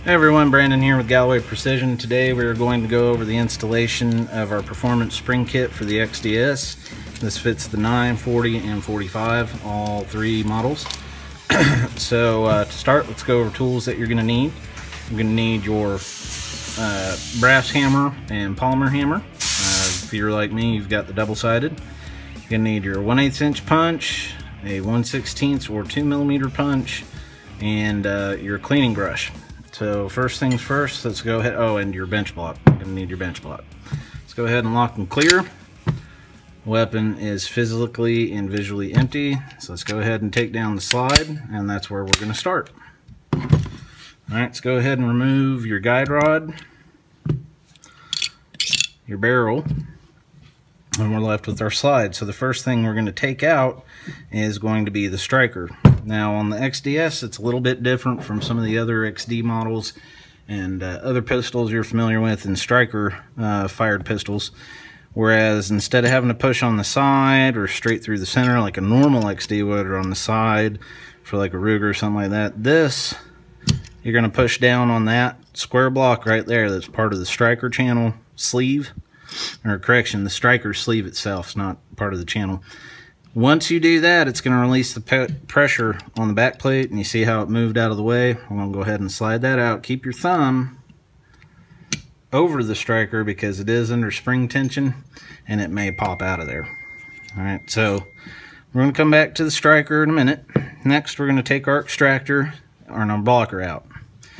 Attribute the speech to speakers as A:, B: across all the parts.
A: Hey everyone, Brandon here with Galloway Precision. Today we are going to go over the installation of our performance spring kit for the XDS. This fits the 9, 40, and 45, all three models. So to start, let's go over tools that you're going to need. You're going to need your brass hammer and polymer hammer. If you're like me, you've got the double-sided. You're going to need your 1/8 inch punch, a 1/16 or 2mm punch, and your cleaning brush. So first things first, let's go ahead. Oh, and your bench block. You're gonna need your bench block. Let's go ahead and lock and clear. Weapon is physically and visually empty. So let's go ahead and take down the slide, and that's where we're gonna start. All right, let's go ahead and remove your guide rod, your barrel, and we're left with our slide. So the first thing we're gonna take out is going to be the striker. Now on the XDS, it's a little bit different from some of the other XD models and other pistols you're familiar with and striker fired pistols. Whereas instead of having to push on the side or straight through the center like a normal XD would, or on the side for like a Ruger or something like that, this, you're going to push down on that square block right there that's part of the striker channel sleeve. Or correction, the striker sleeve itself is not part of the channel. Once you do that, it's going to release the pressure on the back plate, and you see how it moved out of the way. I'm going to go ahead and slide that out. Keep your thumb over the striker because it is under spring tension and it may pop out of there. Alright, so we're going to come back to the striker in a minute. Next, we're going to take our extractor or our blocker out.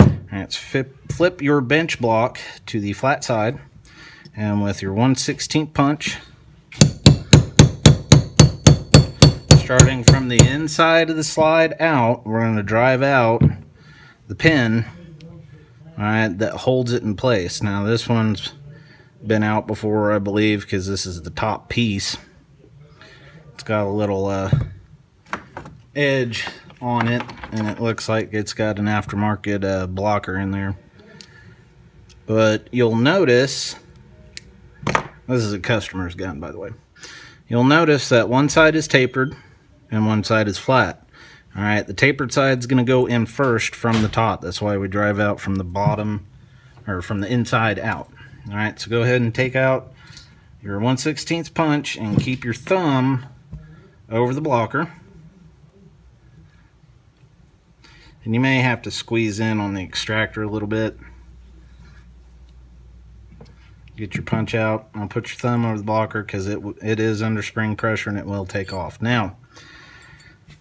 A: Alright, flip your bench block to the flat side, and with your 1/16 punch, starting from the inside of the slide out, we're going to drive out the pin, alright, that holds it in place. Now this one's been out before, I believe, because this is the top piece. It's got a little edge on it, and it looks like it's got an aftermarket blocker in there. But you'll notice, this is a customer's gun, by the way. You'll notice that one side is tapered and one side is flat. Alright, the tapered side is going to go in first from the top. That's why we drive out from the bottom, or from the inside out. Alright, so go ahead and take out your 1/16 punch and keep your thumb over the blocker. And you may have to squeeze in on the extractor a little bit. Get your punch out. I'll put your thumb over the blocker because it is under spring pressure and it will take off. Now,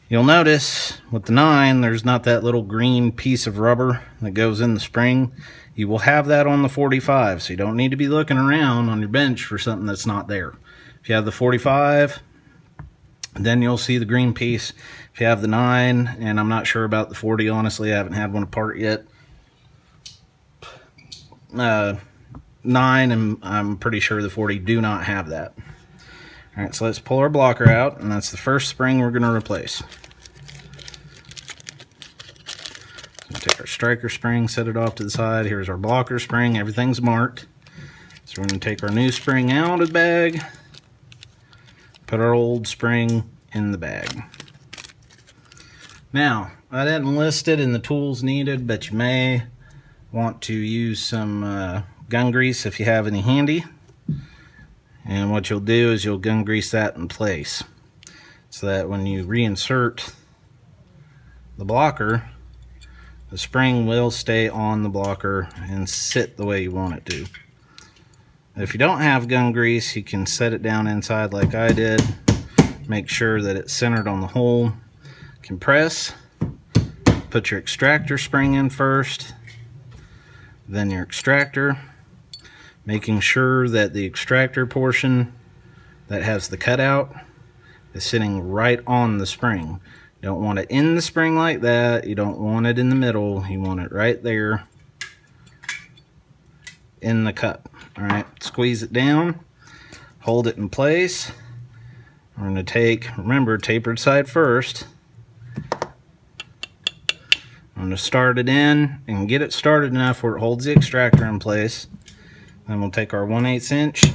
A: you'll notice with the 9, there's not that little green piece of rubber that goes in the spring. You will have that on the 45, so you don't need to be looking around on your bench for something that's not there. If you have the 45, then you'll see the green piece. If you have the 9, and I'm not sure about the 40, honestly, I haven't had one apart yet. 9, and I'm pretty sure the 40 do not have that. Alright, so let's pull our blocker out, and that's the first spring we're going to replace. So take our striker spring, set it off to the side. Here's our blocker spring. Everything's marked. So we're going to take our new spring out of the bag, put our old spring in the bag. Now, I didn't list it in the tools needed, but you may want to use some gun grease if you have any handy. And what you'll do is you'll gun grease that in place so that when you reinsert the blocker, the spring will stay on the blocker and sit the way you want it to. If you don't have gun grease, you can set it down inside like I did. Make sure that it's centered on the hole. Compress. Put your extractor spring in first, then your extractor, making sure that the extractor portion that has the cutout is sitting right on the spring. You don't want it in the spring like that. You don't want it in the middle. You want it right there in the cup. Alright, squeeze it down, hold it in place. We're going to take, remember, tapered side first. I'm going to start it in and get it started enough where it holds the extractor in place. Then we'll take our 1/8 inch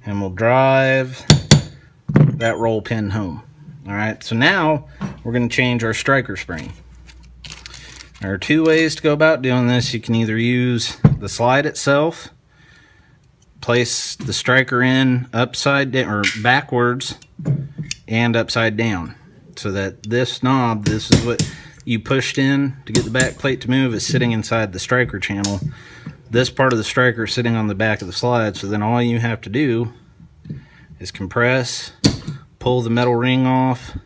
A: and we'll drive that roll pin home. All right, so now we're going to change our striker spring. There are two ways to go about doing this. You can either use the slide itself, place the striker in upside down or backwards and upside down, so that this knob, this is what you pushed in to get the back plate to move, is sitting inside the striker channel. This part of the striker is sitting on the back of the slide, so then all you have to do is compress, pull the metal ring off,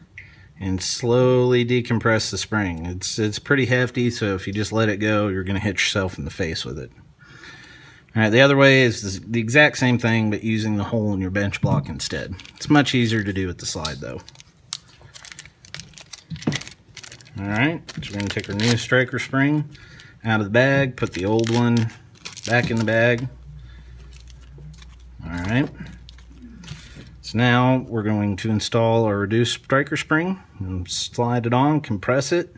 A: and slowly decompress the spring. It's pretty hefty, so if you just let it go, you're going to hit yourself in the face with it. All right, the other way is the exact same thing, but using the hole in your bench block instead. It's much easier to do with the slide, though. All right, so we're going to take our new striker spring out of the bag, put the old one back in the bag. All right. So now we're going to install our reduced striker spring and slide it on, compress it.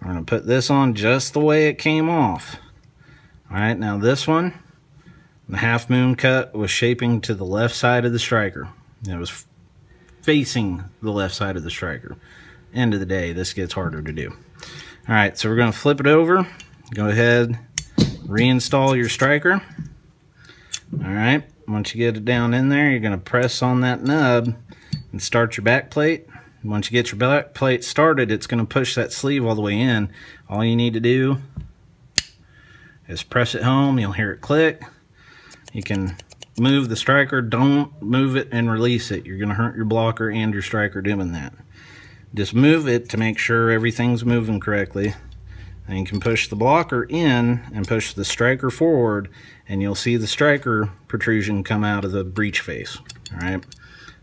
A: We're going to put this on just the way it came off. All right, now this one, the half moon cut was shaping to the left side of the striker. It was facing the left side of the striker. End of the day, this gets harder to do. All right, so we're going to flip it over. Go ahead, reinstall your striker. All right, once you get it down in there, you're going to press on that nub and start your back plate. Once you get your back plate started, it's going to push that sleeve all the way in. All you need to do is press it home. You'll hear it click. You can move the striker. Don't move it and release it. You're going to hurt your blocker and your striker doing that. Just move it to make sure everything's moving correctly. And you can push the blocker in and push the striker forward, and you'll see the striker protrusion come out of the breech face. All right,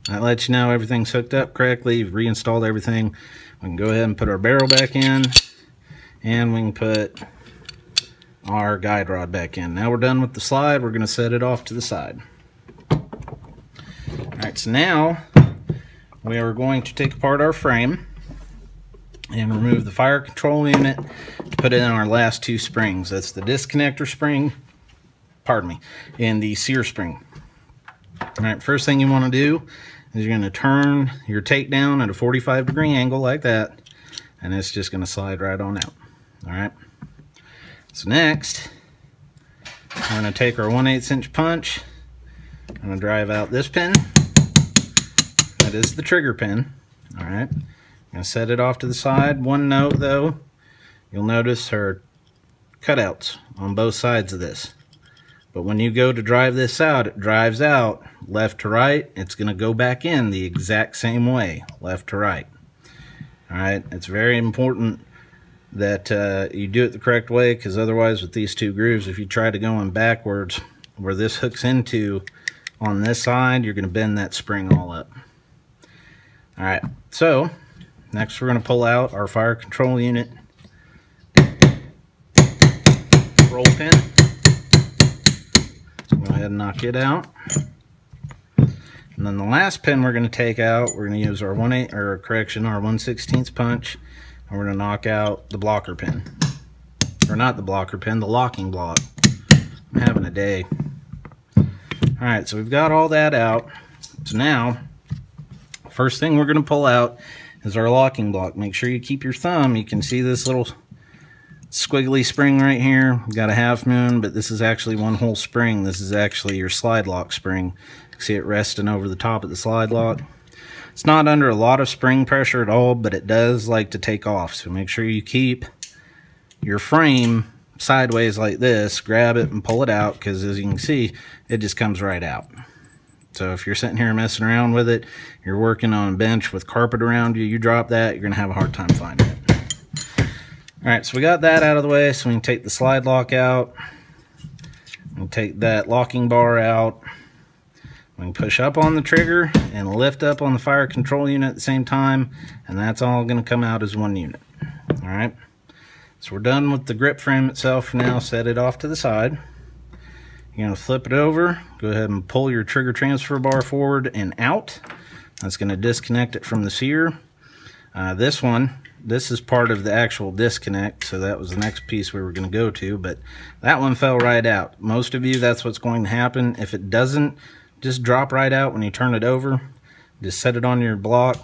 A: that lets you know everything's hooked up correctly. You've reinstalled everything. We can go ahead and put our barrel back in, and we can put our guide rod back in. Now we're done with the slide. We're going to set it off to the side. All right, so now we are going to take apart our frame and remove the fire control unit to put in our last two springs. That's the disconnector spring, pardon me, and the sear spring. All right, first thing you want to do is you're going to turn your takedown at a 45-degree angle like that, and it's just going to slide right on out. All right, so next we're going to take our 1/8 inch punch. I'm going to drive out this pin. That is the trigger pin. All right, I'm going to set it off to the side. One note though, you'll notice there are cutouts on both sides of this. But when you go to drive this out, it drives out left to right. It's going to go back in the exact same way, left to right. All right, it's very important that you do it the correct way, because otherwise with these two grooves, if you try to go in backwards where this hooks into on this side, you're going to bend that spring all up. All right, so next we're going to pull out our fire control unit roll pin. Go ahead and knock it out. And then the last pin we're going to take out, we're going to use our 1/16 punch, and we're going to knock out the blocker pin. Or not the blocker pin, the locking block. I'm having a day. Alright, so we've got all that out. So now, first thing we're going to pull out is our locking block. Make sure you keep your thumb. You can see this little squiggly spring right here. We've got a half moon, but this is actually one whole spring. This is actually your slide lock spring. You see it resting over the top of the slide lock. It's not under a lot of spring pressure at all, but it does like to take off. So make sure you keep your frame sideways like this. Grab it and pull it out, because as you can see, it just comes right out. So if you're sitting here messing around with it, you're working on a bench with carpet around you, you drop that, you're going to have a hard time finding it. Alright, so we got that out of the way, so we can take the slide lock out. We'll take that locking bar out. We can push up on the trigger and lift up on the fire control unit at the same time, and that's all going to come out as one unit. Alright, so we're done with the grip frame itself for now. Set it off to the side. You're going to flip it over. Go ahead and pull your trigger transfer bar forward and out. That's going to disconnect it from the sear. This is part of the actual disconnect, so that was the next piece we were going to go to, but that one fell right out. Most of you, that's what's going to happen. If it doesn't just drop right out when you turn it over, just set it on your block,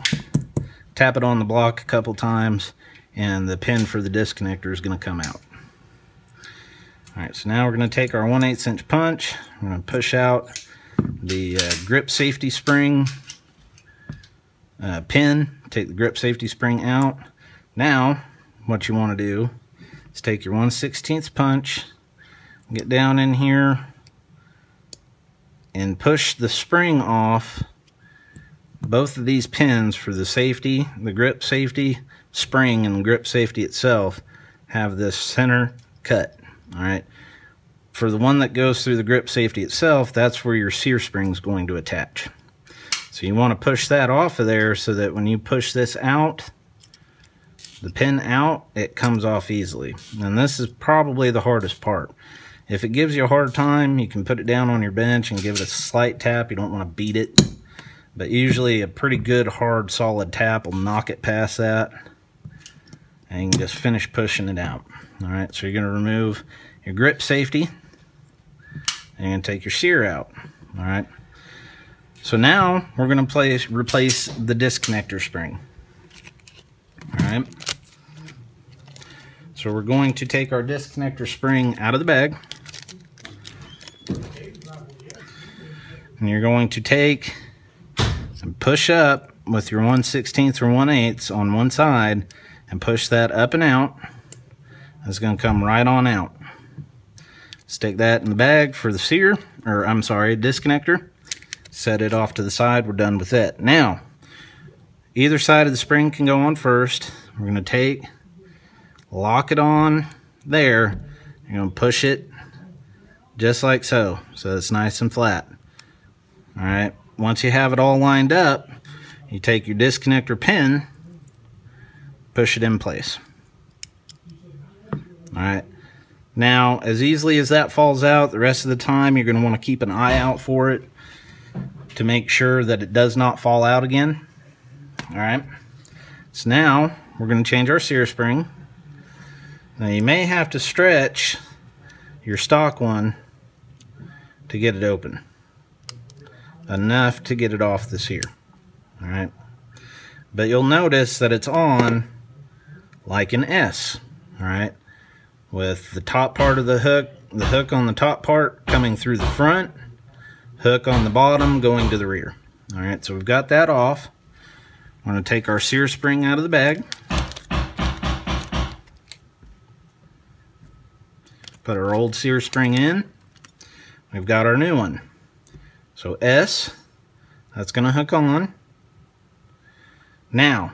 A: tap it on the block a couple times, and the pin for the disconnector is going to come out. Alright, so now we're going to take our 1/8 inch punch. We're going to push out the grip safety spring pin, take the grip safety spring out. Now, what you want to do is take your 1/16 punch, get down in here, and push the spring off both of these pins for the safety. The grip safety spring and the grip safety itself have this center cut. Alright, for the one that goes through the grip safety itself, that's where your sear spring is going to attach. So you want to push that off of there so that when you push this out, the pin out, it comes off easily. And this is probably the hardest part. If it gives you a hard time, you can put it down on your bench and give it a slight tap. You don't want to beat it, but usually a pretty good hard solid tap will knock it past that, and you can just finish pushing it out. Alright, so you're going to remove your grip safety, and you're going to take your sear out. Alright, so now we're going to replace the disconnector spring. Alright, so we're going to take our disconnector spring out of the bag, and you're going to take and push up with your 1/16 or 1/8 on one side and push that up and out. It's going to come right on out. Stick that in the bag for the sear, or I'm sorry, disconnector. Set it off to the side. We're done with it. Now, either side of the spring can go on first. We're going to lock it on there. You're going to push it just like so it's nice and flat. Alright, once you have it all lined up, you take your disconnector pin, push it in place. Alright, now as easily as that falls out, the rest of the time you're going to want to keep an eye out for it to make sure that it does not fall out again. Alright, so now we're going to change our sear spring. Now you may have to stretch your stock one to get it open, enough to get it off the sear. Alright, but you'll notice that it's on like an S. Alright, with the top part of the hook on the top part coming through the front, hook on the bottom going to the rear. Alright, so we've got that off. We're going to take our sear spring out of the bag, put our old sear spring in. We've got our new one. So S, that's going to hook on. Now,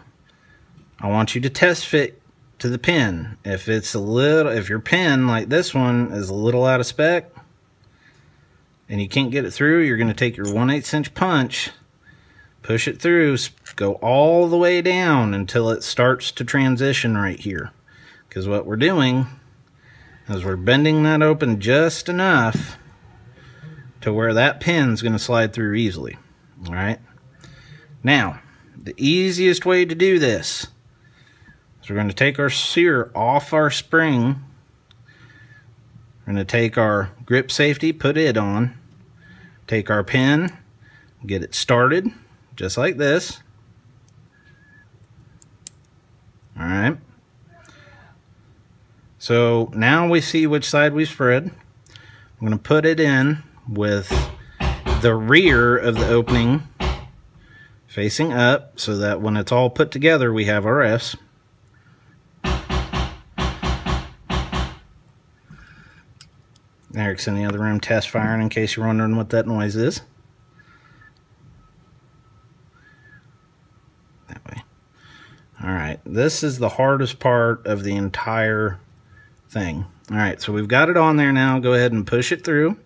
A: I want you to test fit to the pin. If your pin, like this one, is a little out of spec and you can't get it through, you're going to take your 1/8 inch punch, push it through, go all the way down until it starts to transition right here. Because what we're doing is we're bending that open just enough to where that pin's going to slide through easily. Alright, now the easiest way to do this, so we're going to take our sear off our spring. We're going to take our grip safety, put it on, take our pin, get it started, just like this. Alright. So now we see which side we spread. I'm going to put it in with the rear of the opening facing up so that when it's all put together we have our S. Eric's in the other room test firing in case you're wondering what that noise is. That way. Alright, this is the hardest part of the entire thing. Alright, so we've got it on there now. Go ahead and push it through.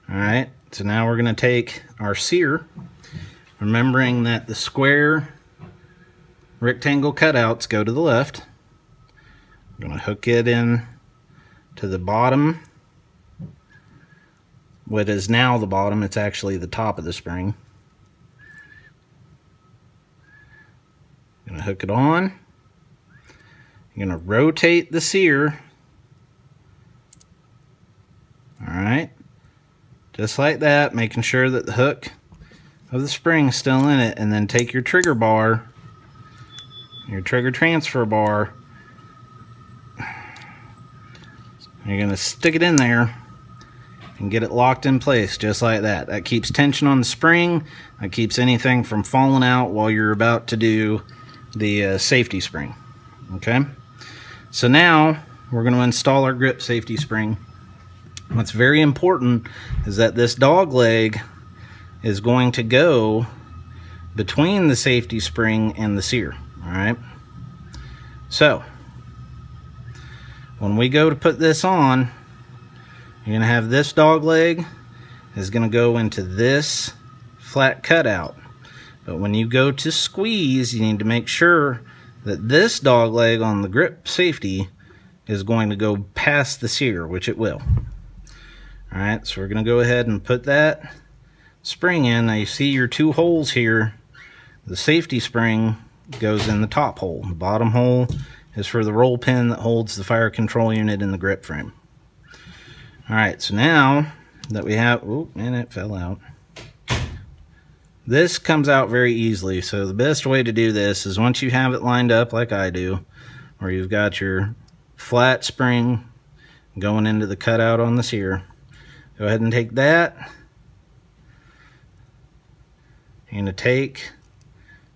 A: Alright, so now we're going to take our sear, remembering that the square rectangle cutouts go to the left. I'm going to hook it in to the bottom. What is now the bottom, it's actually the top of the spring. I'm going to hook it on. You're going to rotate the sear. Alright, just like that, making sure that the hook of the spring is still in it, and then take your trigger bar your trigger transfer bar. You're going to stick it in there and get it locked in place just like that. That keeps tension on the spring. That keeps anything from falling out while you're about to do the safety spring. Okay? So now we're going to install our grip safety spring. What's very important is that this dog leg is going to go between the safety spring and the sear. Alright? So, when we go to put this on, you're going to have this dog leg is going to go into this flat cutout. But when you go to squeeze, you need to make sure that this dog leg on the grip safety is going to go past the sear, which it will. Alright, so we're going to go ahead and put that spring in. Now you see your two holes here. The safety spring goes in the top hole. The bottom hole is for the roll pin that holds the fire control unit in the grip frame. Alright, so now that we have, oh, and it fell out. This comes out very easily, so the best way to do this is once you have it lined up like I do, where you've got your flat spring going into the cutout on the sear, go ahead and take that. You're going to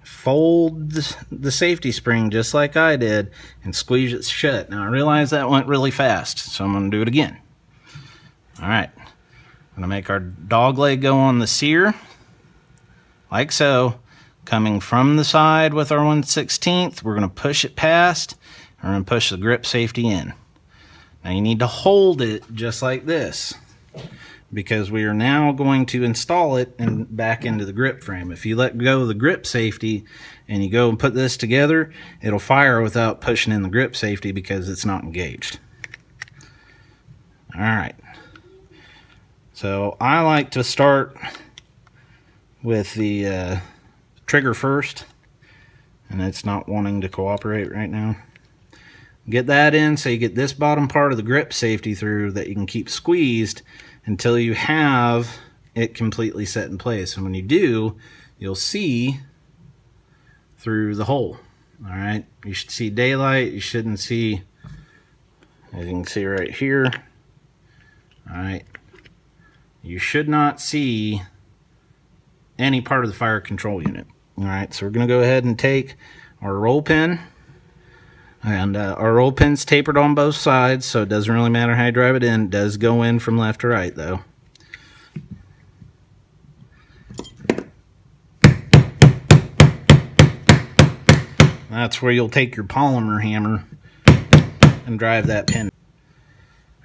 A: fold the safety spring just like I did and squeeze it shut. Now I realize that went really fast, so I'm going to do it again. Alright, I'm going to make our dog leg go on the sear, like so. Coming from the side with our 1/16, we're going to push it past, and we're going to push the grip safety in. Now you need to hold it just like this, because we are now going to install it and back into the grip frame. If you let go of the grip safety and you go and put this together, it'll fire without pushing in the grip safety because it's not engaged. Alright, so I like to start with the trigger first, and it's not wanting to cooperate right now. Get that in so you get this bottom part of the grip safety through that you can keep squeezed until you have it completely set in place. And when you do, you'll see through the hole. Alright, you should see daylight. You shouldn't see, as you can see right here. Alright, you should not see any part of the fire control unit. Alright, so we're going to go ahead and take our roll pin. And our roll pin's tapered on both sides, so it doesn't really matter how you drive it in. It does go in from left to right, though. That's where you'll take your polymer hammer and drive that pin.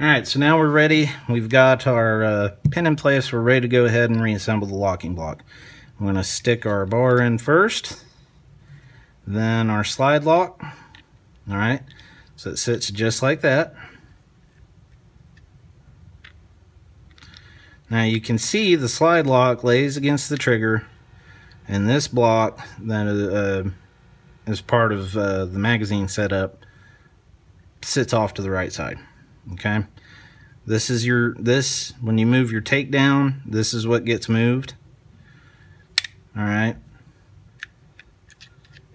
A: Alright, so now we're ready. We've got our pin in place. We're ready to go ahead and reassemble the locking block. I'm going to stick our bar in first, then our slide lock. Alright, so it sits just like that. Now you can see the slide lock lays against the trigger, and this block that is part of the magazine setup sits off to the right side. Okay, this is when you move your takedown, this is what gets moved. Alright,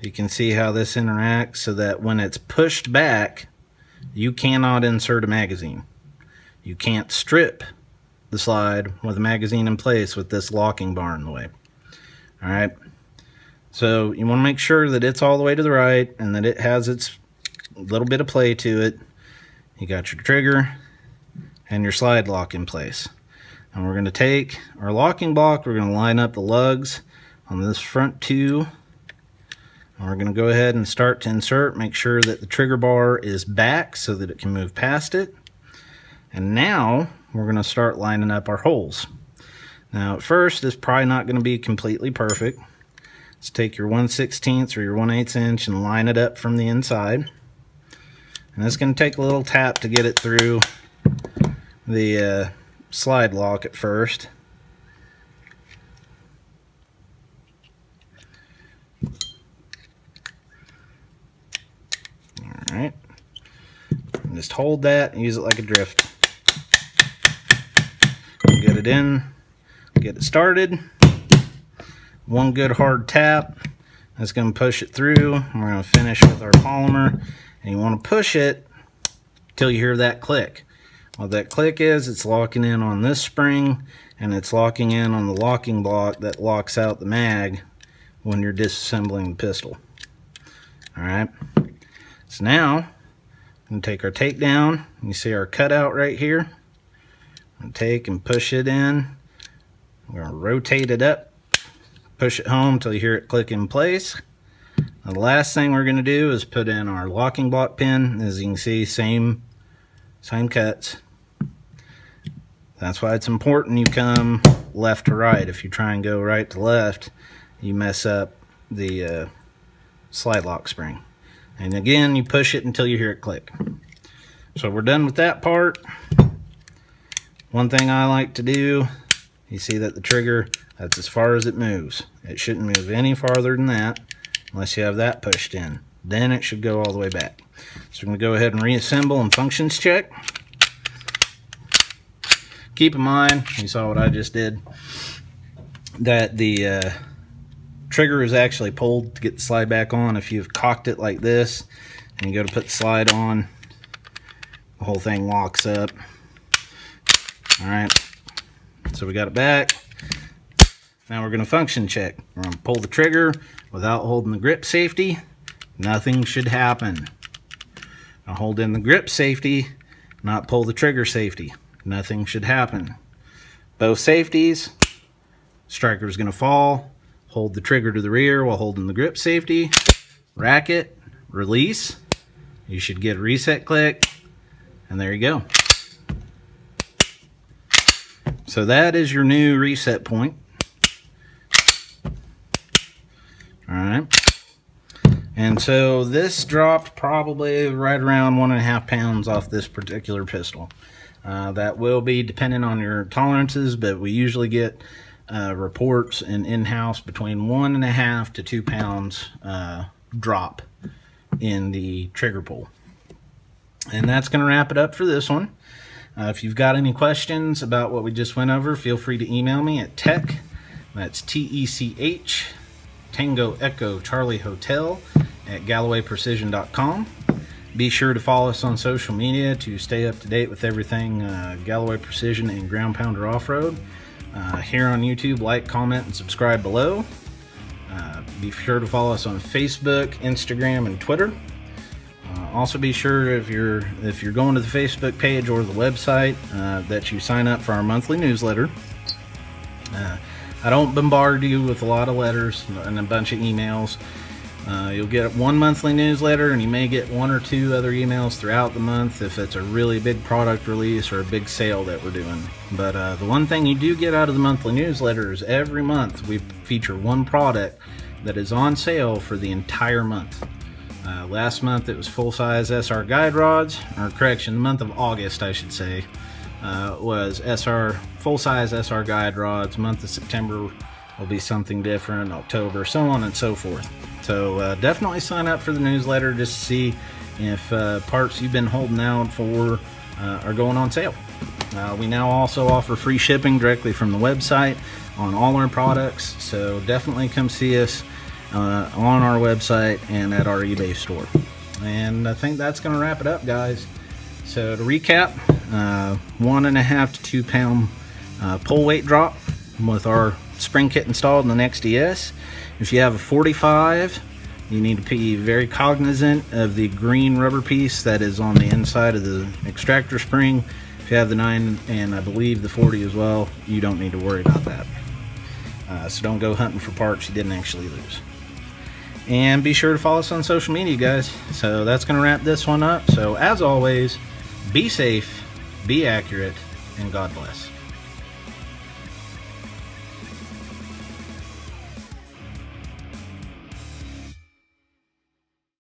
A: you can see how this interacts so that when it's pushed back, you cannot insert a magazine. You can't strip the slide with a magazine in place with this locking bar in the way. Alright, so you want to make sure that it's all the way to the right and that it has its little bit of play to it. You got your trigger and your slide lock in place. And we're going to take our locking block, we're going to line up the lugs on this front two. And we're going to go ahead and start to insert, make sure that the trigger bar is back so that it can move past it. And now we're going to start lining up our holes. Now at first, it's probably not going to be completely perfect. Let's take your 1/16 or your 1/8 inch and line it up from the inside. And it's going to take a little tap to get it through the slide lock at first. Alright, just hold that and use it like a drift. Get it in, get it started. One good hard tap That's going to push it through. We're going to finish with our polymer, and you want to push it till you hear that click. What that click is, it's locking in on this spring, and it's locking in on the locking block that locks out the mag when you're disassembling the pistol. Alright, so now I'm going to take our takedown. You see our cutout right here. I'm going to take and push it in. We're going to rotate it up, push it home until you hear it click in place. Now, the last thing we're going to do is put in our locking block pin. As you can see, same cuts. That's why it's important you come left to right. If you try and go right to left, you mess up the slide lock spring. And again, you push it until you hear it click. So we're done with that part. One thing I like to do, you see that the trigger, that's as far as it moves. It shouldn't move any farther than that unless you have that pushed in. Then it should go all the way back. So we're going to go ahead and reassemble and functions check. Keep in mind, you saw what I just did, that the trigger is actually pulled to get the slide back on. If you've cocked it like this and you go to put the slide on, the whole thing locks up. Alright, so we got it back. Now we're going to function check. We're going to pull the trigger without holding the grip safety. Nothing should happen. Now hold in the grip safety, not pull the trigger safety. Nothing should happen. Both safeties, striker is going to fall. Hold the trigger to the rear while holding the grip safety. Rack it, release. You should get a reset click, and there you go. So that is your new reset point. Alright. And so this dropped probably right around 1.5 pounds off this particular pistol. That will be dependent on your tolerances, but we usually get reports in-house between 1.5 to 2 pounds drop in the trigger pull. And that's going to wrap it up for this one. If you've got any questions about what we just went over, feel free to email me at tech, that's T-E-C-H, Tango Echo Charlie Hotel at GallowayPrecision.com. Be sure to follow us on social media to stay up to date with everything Galloway Precision and Ground Pounder Off-Road. Here on YouTube, like, comment, and subscribe below. Be sure to follow us on Facebook, Instagram, and Twitter. Also be sure if you're going to the Facebook page or the website that you sign up for our monthly newsletter. I don't bombard you with a lot of letters and a bunch of emails. You'll get one monthly newsletter, and you may get 1 or 2 other emails throughout the month if it's a really big product release or a big sale that we're doing. But the one thing you do get out of the monthly newsletter is every month we feature one product that is on sale for the entire month. Last month it was full-size SR guide rods, or correction, the month of August I should say, was full-size SR guide rods. Month of September will be something different, October, so on and so forth. So definitely sign up for the newsletter just to see if parts you've been holding out for are going on sale. We now also offer free shipping directly from the website on all our products, so definitely come see us on our website and at our eBay store. And I think that's going to wrap it up, guys. So to recap, 1.5 to 2 pound pull weight drop with our spring kit installed in the XDS. If you have a 45, you need to be very cognizant of the green rubber piece that is on the inside of the extractor spring. If you have the 9 and I believe the 40 as well, you don't need to worry about that. So don't go hunting for parts you didn't actually lose. And be sure to follow us on social media, guys. So that's going to wrap this one up. So as always, be safe, be accurate, and God bless.